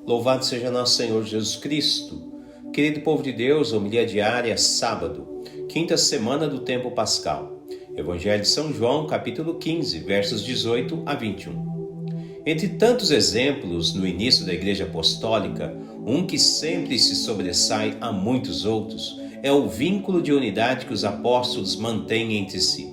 Louvado seja nosso Senhor Jesus Cristo. Querido povo de Deus, homilia diária, sábado, quinta semana do tempo pascal. Evangelho de São João, capítulo 15, versos 18 a 21. Entre tantos exemplos no início da Igreja Apostólica, um que sempre se sobressai a muitos outros é o vínculo de unidade que os apóstolos mantêm entre si.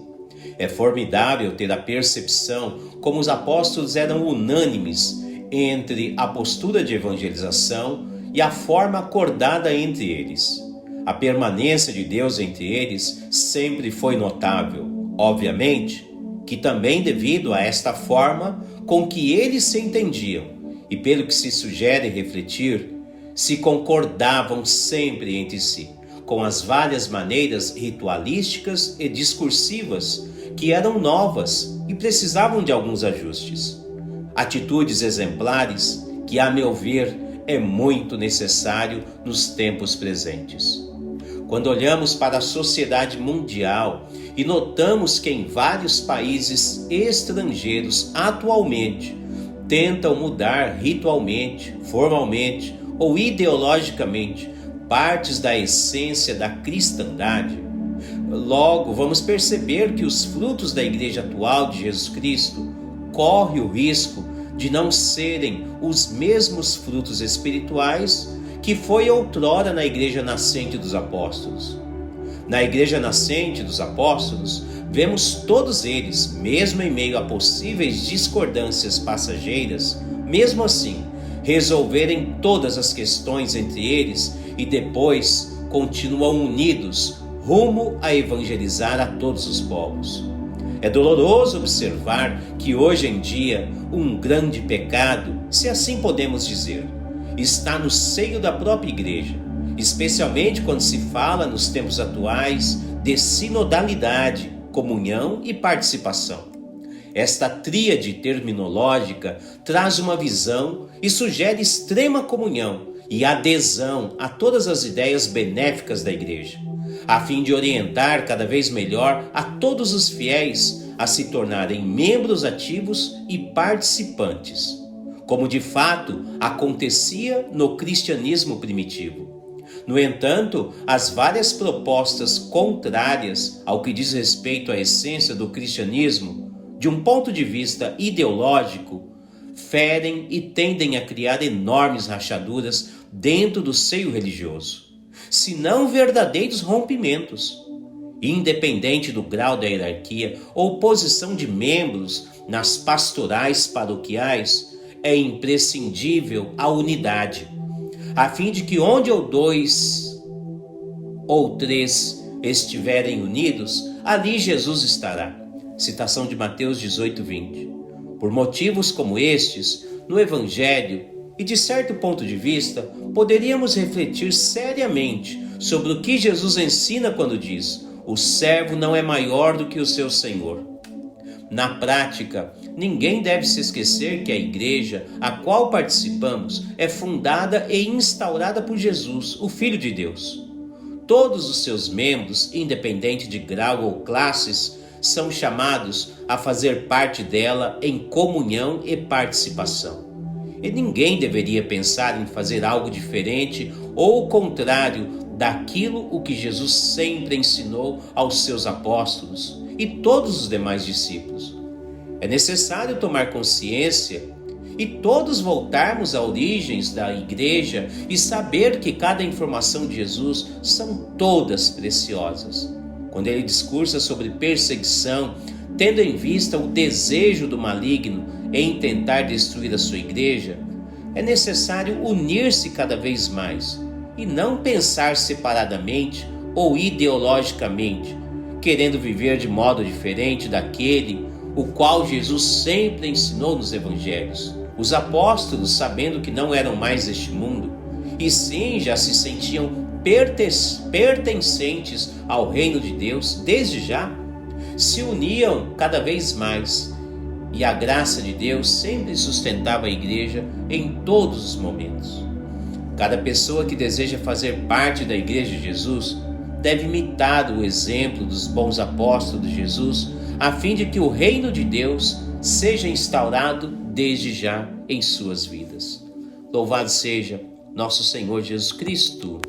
É formidável ter a percepção como os apóstolos eram unânimes entre a postura de evangelização e a forma acordada entre eles. A permanência de Deus entre eles sempre foi notável, obviamente, que também devido a esta forma com que eles se entendiam e pelo que se sugere refletir, se concordavam sempre entre si, com as várias maneiras ritualísticas e discursivas que eram novas e precisavam de alguns ajustes. Atitudes exemplares que, a meu ver, é muito necessário nos tempos presentes. Quando olhamos para a sociedade mundial e notamos que em vários países estrangeiros atualmente tentam mudar ritualmente, formalmente ou ideologicamente partes da essência da cristandade, logo vamos perceber que os frutos da igreja atual de Jesus Cristo correm o risco de não serem os mesmos frutos espirituais que foi outrora na igreja nascente dos apóstolos. Na igreja nascente dos apóstolos, vemos todos eles, mesmo em meio a possíveis discordâncias passageiras, mesmo assim, resolverem todas as questões entre eles e depois continuam unidos rumo a evangelizar a todos os povos. É doloroso observar que hoje em dia um grande pecado, se assim podemos dizer, está no seio da própria igreja, especialmente quando se fala nos tempos atuais de sinodalidade, comunhão e participação. Esta tríade terminológica traz uma visão e sugere extrema comunhão e adesão a todas as ideias benéficas da igreja, a fim de orientar cada vez melhor a todos os fiéis a se tornarem membros ativos e participantes, como de fato acontecia no cristianismo primitivo. No entanto, as várias propostas contrárias ao que diz respeito à essência do cristianismo, de um ponto de vista ideológico, ferem e tendem a criar enormes rachaduras dentro do seio religioso, se não verdadeiros rompimentos. Independente do grau da hierarquia ou posição de membros nas pastorais paroquiais, é imprescindível a unidade, a fim de que onde ou dois ou três estiverem unidos, ali Jesus estará. Citação de Mateus 18:20. Por motivos como estes, no Evangelho, e de certo ponto de vista, poderíamos refletir seriamente sobre o que Jesus ensina quando diz: o servo não é maior do que o seu senhor. Na prática, ninguém deve se esquecer que a igreja a qual participamos é fundada e instaurada por Jesus, o Filho de Deus. Todos os seus membros, independente de grau ou classes, são chamados a fazer parte dela em comunhão e participação. E ninguém deveria pensar em fazer algo diferente ou contrário daquilo o que Jesus sempre ensinou aos seus apóstolos e todos os demais discípulos. É necessário tomar consciência e todos voltarmos às origens da igreja e saber que cada informação de Jesus são todas preciosas. Quando ele discursa sobre perseguição, tendo em vista o desejo do maligno em tentar destruir a sua igreja, é necessário unir-se cada vez mais e não pensar separadamente ou ideologicamente, querendo viver de modo diferente daquele o qual Jesus sempre ensinou nos evangelhos. Os apóstolos, sabendo que não eram mais deste mundo, e sim já se sentiam pertencentes ao reino de Deus desde já, se uniam cada vez mais, e a graça de Deus sempre sustentava a igreja em todos os momentos. Cada pessoa que deseja fazer parte da igreja de Jesus deve imitar o exemplo dos bons apóstolos de Jesus, a fim de que o reino de Deus seja instaurado desde já em suas vidas. Louvado seja nosso Senhor Jesus Cristo.